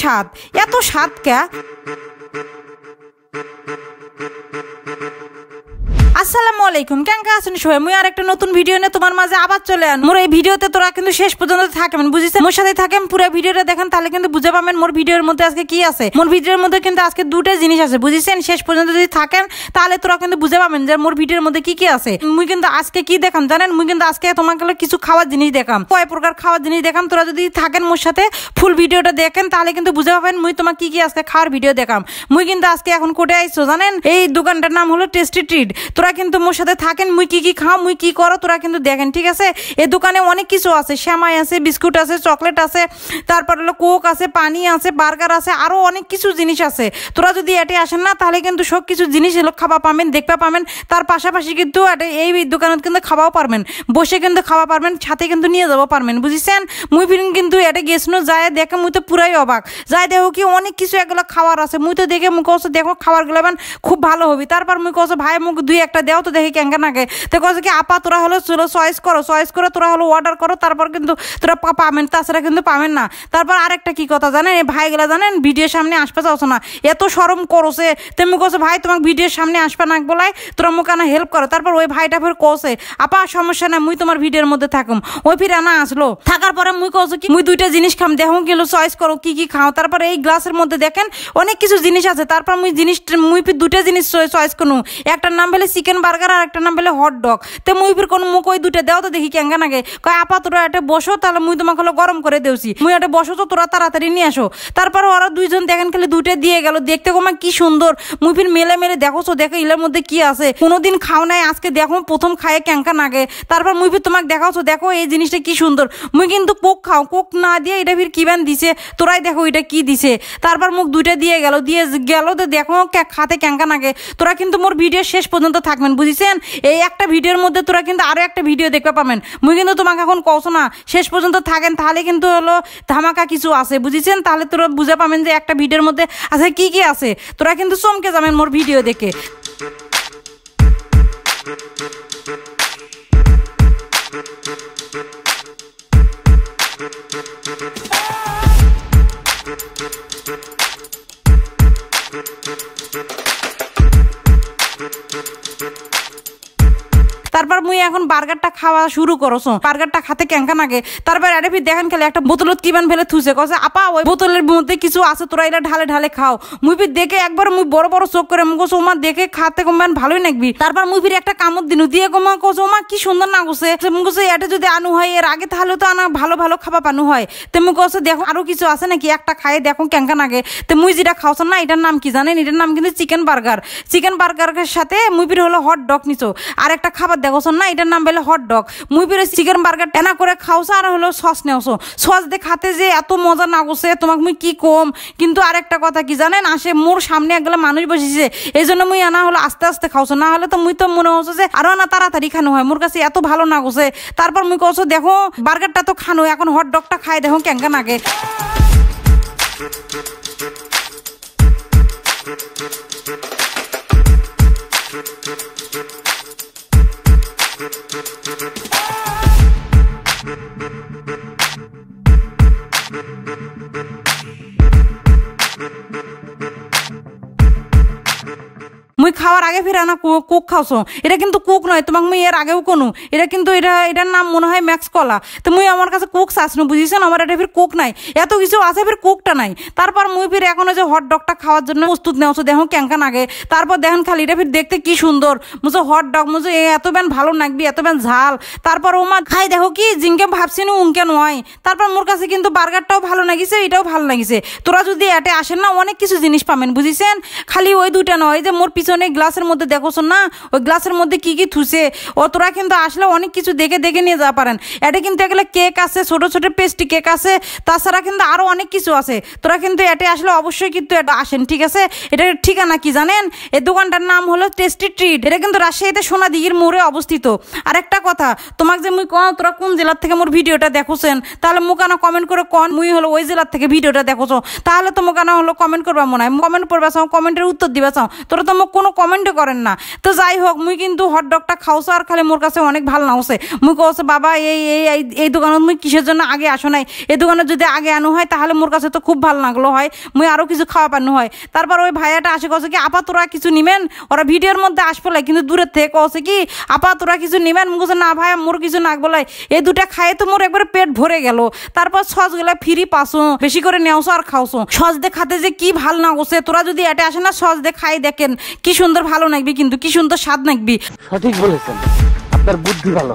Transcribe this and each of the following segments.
স্বাদ, এত স্বাদ কে? আসসালামু আলাইকুম, কেমন আছেন সবাই? মুই আর একটা নতুন ভিডিও নিয়ে তোমার মাঝে আবার চলে আন। মোর এই ভিডিওতে তোরা কিন্তু শেষ পর্যন্ত থাকবেন, বুঝিস? মোর সাথে থাকেন, পুরো ভিডিওটা দেখেন, তাহলে কিন্তু বুঝে পাবেন মোর ভিডিওর মধ্যে আজকে কি আছে। মোর ভিডিওর মধ্যে কিন্তু আজকে দুটো জিনিস আছে, বুঝিছেন? শেষ পর্যন্ত যদি থাকেন তাহলে তোরা কিন্তু বুঝে পাবেন যে মোর ভিডিওর মধ্যে কি কি আছে। মুই কিন্তু আজকে কি দেখাম জানেন? মুই কিন্তু আজকে তোমাকে কিছু খাওয়ার জিনিস দেখাম, কয় প্রকার খাওয়ার জিনিস দেখাম। তোরা যদি থাকেন মোর সাথে ফুল ভিডিওটা দেখেন তাহলে কিন্তু বুঝে পাবেন মুই তোমাকে কি কি আজকে খাওয়ার ভিডিও দেখাম। মুই কিন্তু আজকে এখন কোটে আইছো জানেন? এই দোকানটার নাম হলো টেস্টি ট্রিট। তোরা কিন্তু মোর সাথে থাকেন, মুই কি কি খাও, মুই কি করো তোরা কিন্তু দেখেন, ঠিক আছে? এই দোকানে অনেক কিছু আছে, শ্যামাই আছে, বিস্কুট আছে, চকলেট আছে, তারপর হলো কোক আছে, পানি আছে, বার্গার আছে, আরো অনেক কিছু জিনিস আছে। তোরা যদি এটে আসেন না তাহলে কিন্তু সব কিছু জিনিস এলো খাওয়া পাবেন, দেখতে পাবেন। তার পাশাপাশি কিন্তু এই দোকানত কিন্তু খাওয়াও পারবেন, বসে কিন্তু খাওয়া পারবেন, সাথে কিন্তু নিয়ে যাবো পারবেন, বুঝিছেন? মুই ফিরিন কিন্তু এটা গেছিনো, যায় দেখে মুই তো পুরাই অবাক। যাই দেখো কি অনেক কিছু এগুলো খাওয়ার আছে। মুই তো দেখে মুখ কছে দেখো খাবার গুলো খুব ভালো হবে। তারপর মুই কছে ভাই মুখ দুই একটা দেও তো দেখি কেঙ্কা নাগে। তো কছে কি আপা তোরা হলো চলো চয়েস করো, চয়েস করে তোরা হলো অর্ডার করো, তারপর কিন্তু তোরা পাবেন, তাছাড়া কিন্তু পাবেন না। তারপর আরেকটা কি কথা জানেন? এই ভাইগুলা জানেন ভিডিওর সামনে আসতে চাওছো না, এত শরম করছে। তেমনি কছে ভাই তোমাকে ভিডিওর সামনে আসবে না বলাই তোরা মুখ আনা হেল্প করো। তারপর ওই ভাইটা ফের কছে আপা সমস্যা না, মুই তোমার ভিডিওর মধ্যে থাকুম। ওই ফির আনা আসলো, থাকার পরে মুই কছে কি মুই দুইটা জিনিস খাম, দেখো কিলো চয়েস করো কি কি খাও। তারপর এই গ্লাসের মধ্যে দেখেন অনেক কিছু জিনিস আছে। তারপর মুই দুইটা জিনিস চয়েস করুন, একটার নাম বলে চিকেন বার্গার আর একটা নাম বলে হট ডগ। তো মুই ফির কোন মুখ ওই দুইটা দেও তো দেখি কেঙ্গা নাগে। কয় আপা তোরা এটা বসো, তাহলে মুই তোমাকে হলো গরম করে দেউছি, মুই এটা বসো তো তোরা তাড়াতাড়ি নিয়ে আসো। তারপর ওরা দুইজন দেখেন খালি দুইটা দিয়ে গেল, দেখতে কমা কি সুন্দর। মুই ফির মেলে মেলে দেখো দেখো ইলের মধ্যে কি আছে, কোনোদিন খাও নাই, আজকে দেখো প্রথম খায়ে কেঙ্কা নাগে। তারপর মুই ফির তোমাকে দেখাওছো দেখো এই জিনিসটা কি সুন্দর। মুই কিন্তু কোক খাও, কোক না দিয়ে এটা ফির কিবান দিছে, তোরাই দেখো এটা কি দিছে। তারপর মুখ দুইটা দিয়ে গেল তো দেখো খাতে কেঙ্কা নাগে। তোরা কিন্তু মোর ভিডিও শেষ পর্যন্ত থাকবেন, বুঝিছেন? এই একটা ভিডিওর মধ্যে তোরা কিন্তু আরো একটা ভিডিও দেখতে পাবেন। মুই কিন্তু তোমাকে এখন কওছো না, শেষ পর্যন্ত থাকেন, তাহলে কিন্তু হলো ধামাকা কিছু আছে, বুঝিছেন? তাহলে তোরা বুঝে পাবেন যে একটা ভিডিওর মধ্যে আছে কি কি আছে। তোরা কিন্তু চমকে যাবেন মোর ভিডিও দেখে। তারপর মুই এখন বার্গারটা খাওয়া শুরু করছো, বার্গারটা খাতে কেঙ্কা নাগে। তারপর আরে ফির দেখেন খালি একটা বোতলত কিবান ফেলে থুছে, কছে আপা ওই বোতলের মধ্যে কিছু আছে, তোরা এটা ঢালে ঢালে খাও। মুই ফির দেখে একবার মুই বড় বড় চোখ করে মুখ কছে ওমা দেখে খাতে কমবান ভালোই নাকবি। তারপর মুই ফির একটা কামড় দিনু, দিয়ে কমা কছে ওমা কি সুন্দর না গছে। মুখ কছে এটা যদি আনু হয় এর আগে তাহলে তো আনা ভালো ভালো খাবা পানু হয়। তো মুই কছে দেখো আরো কিছু আছে নাকি, একটা খাই দেখো কেঙ্কা নাগে। তো মুই যেটা খাওছ না এটার নাম কি জানেন? এটার নাম কিন্তু চিকেন বার্গার। চিকেন বার্গারের সাথে মুই ফির হলো হট ডগ নিছো, আর একটা খাবার দেখোছ না এটার নাম বলে হট ডগ। মুই ফিরে চিকেন বার্গার টেনা করে খাওছো আর হলো সস নেওছো, সস দিয়ে খাতে যে এত মজা না গছে তোমাকে মুই কি কম। কিন্তু আরেকটা কথা কি জানেন? আসে মোর সামনে একগুলো মানুষ বসেছে, এই জন্য মুই আনা হলো আস্তে আস্তে খাওছো, না হলে তো মুই তো মনে হচ্ছে যে আরো না তাড়াতাড়ি খানো হয়, মোর কাছে এত ভালো না গছে। তারপর মুই কছো দেখো বার্গারটা তো খানো, এখন হট ডগটা খাই দেখো কেঙ্কা নাগে। মুই খাওয়ার আগে ফিরে আনা কোক খাওছো, এটা কিন্তু কোক নয়, তোমাকে মুই এর আগেও কোনো এটা কিন্তু এটার নাম মনে হয় ম্যাক্স কলা। তো মুই আমার কাছে কোক চাচ্ছ, বুঝিছেন? আমার এটা ফির কোক নাই, এত কিছু আছে ফির কোকটা নাই। তারপর মুই ফির এখন যে হট ডগটা খাওয়ার জন্য প্রস্তুত নেওছো, দেখো কেঙ্কা নাগে। তারপর দেখেন খালি এটা ফির দেখতে কি সুন্দর, মুঝে হট ডগ মুঝে এত বেন ভালো নাকবি, এত বেন ঝাল। তারপর ওমা খাই দেখো কি জিঙ্কে ভাবছিনু উনকে নয়। তারপর মোর কাছে কিন্তু বার্গারটাও ভালো লাগিছে, এটাও ভালো লাগিছে। তোরা যদি এটে আসেন না অনেক কিছু জিনিস পাবেন, বুঝিছেন? খালি ওই দুইটা নয়, যে মোর পিছনে গ্লাসের মধ্যে দেখোছো না ওই গ্লাসের মধ্যে কি কি থুছে, ও তোরা কিন্তু আসলে অনেক কিছু দেখে দেখে নিয়ে যাওয়া পারেন। এটা কিন্তু এগুলো কেক আছে, ছোট ছোট পেস্ট্রি কেক আছে, তাছাড়া কিন্তু আরো অনেক কিছু আছে। তোরা কিন্তু এটে আসলে অবশ্যই কিন্তু এটা আসেন, ঠিক আছে? এটার ঠিকানা কি জানেন? এই দোকানটার নাম হলো টেস্টি ট্রিট। এটা কিন্তু রাজশাহীতে সোনাদিঘির মোড়ে অবস্থিত। আর একটা কথা তোমাকে যে মুই কম তোরা কোন জেলার থেকে মোর ভিডিওটা দেখোছেন, তাহলে মুখানা কমেন্ট করে কন মুই হলো ওই জেলার থেকে ভিডিওটা দেখোছো, তাহলে তো মুখানা হলো কমেন্ট করবা মনে হয়, কমেন্ট করবা চাও, কমেন্টের উত্তর দিবা চাও। তোরা তো মোক কোনো কমেন্ট কমেন্ট করেন না। তো যাই হোক মুই কিন্তু হটডগটা খাওছো আর খালি মোর কাছে অনেক ভালো নাওছে। মুই কওছে বাবা এই দোকানত মুই কিসের জন্য আগে আসো নাই, এই দোকানে যদি আগে আনো হয় তাহলে মোর কাছে তো খুব ভালো লাগলো হয়, মুই আরো কিছু খাওয়া পানো হয়। তারপর ওই ভাইয়াটা আসে কছে কি আপা তোরা কিছু নিবেন, ওরা ভিডিওর মধ্যে আসবলাই কিন্তু দূরের থেকে কছে কি আপা তোরা কিছু নিবেন, মুখ না ভাই মোর কিছু নাক বলাই, এই দুটা খাইয়ে তো মোর একবারে পেট ভরে গেল। তারপর সস গুলা ফ্রি পাসো, বেশি করে নেওছো আর খাওছো। সস দিয়ে খাতে যে কি ভালো না গছে, তোরা যদি এটা আসে না সস দিয়ে খাই দেখেন কি সুন্দর ভালো লাগবে, কিন্তু কি সুন্দর স্বাদ লাগবে। সঠিক বলেছেন, আপনার বুদ্ধি ভালো।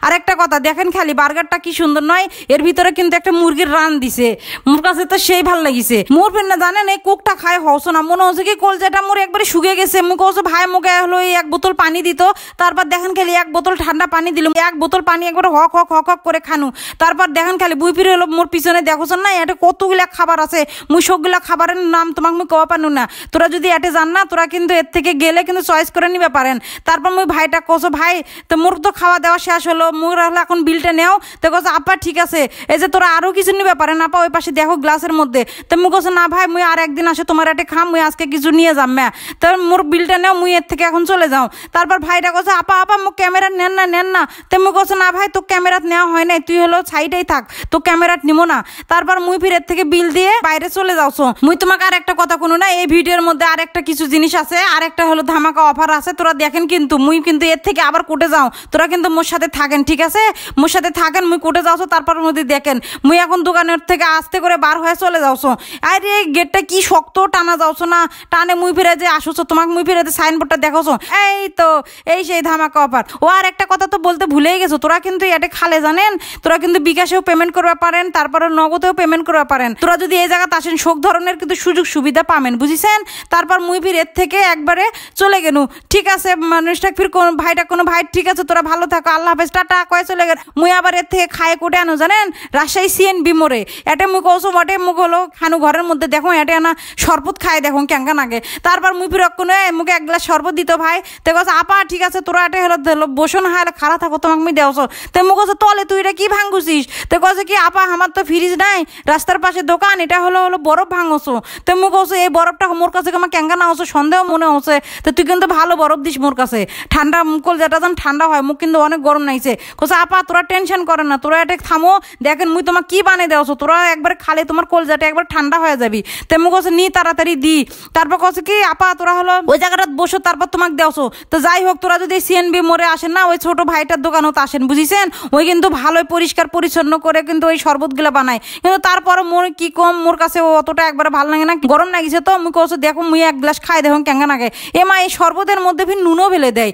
আর একটা কথা দেখেন খালি বার্গারটা কি সুন্দর নয়, এর ভিতরে কিন্তু একটা মুরগির রান দিছে, মোর কাছে তো সেই ভাল লাগিছে। মোর ফের না জানেন এই কোকটা খায় হওছো না, মনে হচ্ছে কি কলজাটা মোর একবারে শুকিয়ে গেছে। মুখ হচ্ছে ভাই মুখে হলো এক বোতল পানি দিত, তারপর দেখেন খালি এক বোতল ঠান্ডা পানি দিল, এক বোতল পানি একবারে হক হক হক হক করে খানু। তারপর দেখেন খালি বুই ফিরে হলো মোর পিছনে দেখোছ না এটা কতগুলা খাবার আছে, মুই সবগুলা খাবারের নাম তোমাকে মুই কওয়া পানু না। তোরা যদি এটে জান না তোরা কিন্তু এর থেকে গেলে কিন্তু চয়েস করে নিবে পারেন। তারপর মুই ভাইটা কোসো ভাই তো মোর তো খাওয়া দাওয়া শেষ হলো, মোর হলো এখন বিলটা নেও। তো কোসো আপা ঠিক আছে, এই যে তোরা আরো কিছু নিবে পারেন আপা ওই পাশে দেখো গ্লাসের মধ্যে। তো মুই কোসো না ভাই মুই আর একদিন আসে তোমার এটে খাম, মুই আজকে কিছু নিয়ে যাম ম্যা। তো মোর বিলটা নেও, মুই এর থেকে এখন চলে যাও। তারপর ভাইটা কোসো আপা আপা মুখ ক্যামেরা নেন না। তো মুই কোসো না ভাই তো ক্যামেরাত নেওয়া হয় নাই, তুই হলো সাইডেই থাক, তো ক্যামেরাত নিমো না। তারপর মুই ফির এর থেকে বিল দিয়ে বাইরে চলে যাওছো। মুই তোমাকে আর একটা কথা কোনো না, এই ভিডিওর মধ্যে আর একটা কিছু জিনিস আছে, আর একটা হলো ধামাকা অফার আছে, তোরা দেখেন কিন্তু মুই কিন্তু এর থেকে আবার কোটে যাও, তোরা কিন্তু মোর সাথে থাকেন ঠিক আছে, মোর সাথে থাকেন, মুই কোটে যাওছো। তারপর মধ্যে দেখেন মুই এখন দোকানের থেকে আস্তে করে বার হয়ে চলে যাওছো। আরে গেটটা কি শক্ত টানা যাওছো না, টানে মুই ফিরে যে আসছো, তোমাকে মুই ফিরে সাইনবোর্ডটা দেখোছো, এই তো এই সেই ধামাকা অফার। ও আর একটা কথা তো বলতে ভুলেই গেছো, তোরা কিন্তু এটা খালে জানেন তোরা কিন্তু বিকাশেও পেমেন্ট করতে পারেন, তারপরে নগদেও পেমেন্ট করতে পারেন। তোরা যদি এই জায়গাতে আসেন সব ধরনের কিন্তু সুযোগ সুবিধা পাবেন বুঝিছেন। তারপর মুই ফির এর থেকে একবারে চলে গেলু ঠিক আছে, মানুষটা ফির কোন ভাইটা কোনো ভাই ঠিক আছে তোরা ভালো থাকো, আল্লাহ হাফেজ টাটা কয়ে চলে গেল। মুই আবার এর থেকে খায়ে কোটে আনো জানেন রাজশাহী CNB মোড়ে, এটা মুই কৌছো বটে মুখ হলো খানু ঘরের মধ্যে দেখো এটা না শরবত খায় দেখো কেঙ্গান আগে। তারপর মুই ফির কোনো মুখে এক গ্লাস শরবত দিত ভাই, তো কছে আপা ঠিক আছে তোরা এটা হলো বসো না হালে খারাপ থাকো তোমাকে মুই দেওছো। তো মুখ কছে তলে তুই এটা কি ভাঙুছিস, তো কছে কি আপা আমার তো ফ্রিজ নাই, রাস্তার পাশে দোকান, এটা হলো বরফ ভাঙছো। তো মুখ কছে এই বরফটা মোর কাছে আমার কেঙ্গা না হচ্ছে সন্দেহ মনে হচ্ছে, তো তুই কিন্তু ভালো বরফ দিস মোর কাছে, ঠান্ডা মুকল যেটা যেন ঠান্ডা হয়, মুখ কিন্তু অনেক গরম নাইছে। কছে আপা তোরা টেনশন করে না, তোরা এটা থামো দেখেন মুই তোমার কি বানিয়ে দেওছো, তোরা একবার খালে তোমার কলজাটা একবার ঠান্ডা হয়ে যাবি। তো মুখ কছে নি তাড়াতাড়ি দি। তারপর কছে কি আপা তোরা হলো ওই জায়গাটা বসো তারপর তোমাকে দেওছো। তো যাই হোক তোরা যদি CNB মোড়ে আসেন না ওই ছোট ভাইটার দোকানও তো আসেন বুঝিছেন, ওই কিন্তু ভালোই পরিষ্কার পরিচ্ছন্ন করে কিন্তু ওই শরবতগুলো বানায়, কিন্তু তারপরে মোর কি কম মোর কাছে অতটা একবার ভালো লাগে না, গরম লাগিছে তো মুই কছে দেখো মুই এক গ্লাস খাই দেখো কেঙ্গা লাগে। এমা এই শরবতের মধ্যে ফির নুনও ফেলে দেয়।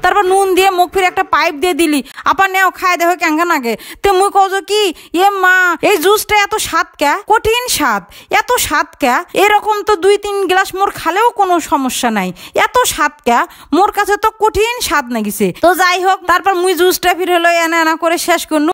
তারপর নুন দিয়ে মুখ ফিরে একটা পাইপ দিয়ে দিলি, আপা নেও খাই দেখো কেঙ্গা লাগে। তো মুই কওছো কি এ মা এই জুসটা এত স্বাদ কে, কঠিন স্বাদ, এত স্বাদ কে, এরকম তো 2-3 গ্লাস মোর খালেও কোনো সমস্যা নাই, এত স্বাদ কে, মোর কাছে তো কঠিন স্বাদ লাগিছে। তো যাই হোক তারপর মুই জুসটা ফিরে হলো এনা করে শেষ করনু।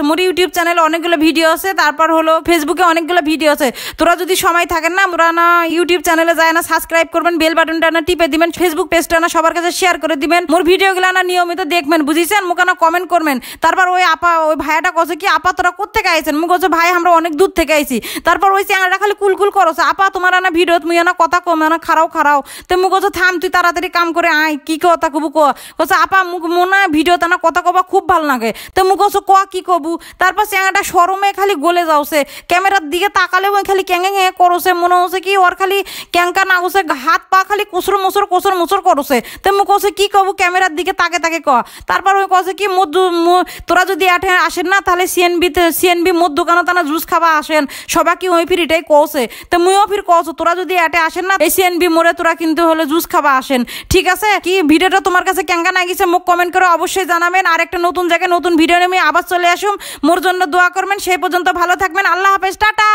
মোর ইউটিউব চ্যানেলে অনেকগুলো ভিডিও আছে, তারপর হলো ফেসবুকে অনেকগুলো ভিডিও আছে। তোরা যদি সময় থাকেন না মোরা না ইউটিউব চ্যানেলে যায় না সাবস্ক্রাইব করবেন, বেল বাটনটা না টিপে দিবেন, ফেসবুক পেজটা না সবার কাছে শেয়ার করে দিবেন, মোর ভিডিওগুলো না নিয়মিত দেখবেন, বুঝিছেন? মুখে না কমেন্ট করবেন। তারপর ওই ভাইয়াটা কছে কি আপা তোরা কোত্থেকে আইছেন? মুখ কছে ভাই আমরা অনেক দূর থেকে আইছি। তারপর ওই চ্যানেলটা খালি কুলকুল করছে, আপা তোমার না ভিডিও মুই না কথা কমে না খারাও তো মুখ কছে থাম তুই তাড়াতাড়ি কাম করে আয়, কি কথা কবু কছে আপা মুখ মনে ভিডিওতে না কথা কবা খুব ভালো লাগে। তো মুখ কছে কি কবু। তারপর চ্যানেলটা শরমে খালি গলে যাওছে, ক্যামেরার দিকে তাকালে ওই খালি ক্যাঙে করছে, মনে হচ্ছে কি ওর খালি ক্যাঙ্কা না গছে, হাত পা খালি কুসর মুসর করছে। তো মুখ কছে কি কবু ক্যামেরার দিকে তাকে ক। তারপর ওই কছে কি তোরা যদি আসেন না তাহলে সিএনবি মোর দোকানে তানা জুস খাবা আসেন, সবাই কি ওই ফির এটাই কছে। তো মুইও ফির কছ তোরা যদি আসেন না এই সিএনবি মোড়ে তোরা কিন্তু হলে জুস খাবা আসেন, ঠিক আছে? কি ভিডিওটা তোমার কাছে কেঙ্গা না গেছে মুখ কমেন্ট করে অবশ্যই জানাবেন। আর একটা নতুন জায়গায় নতুন ভিডিও নিয়ে আমি আবার চলে আসুম, মোর জন্য দোয়া করবেন। সেই পর্যন্ত ভালো থাকবেন, আল্লাহ হাফেজ, টাটা।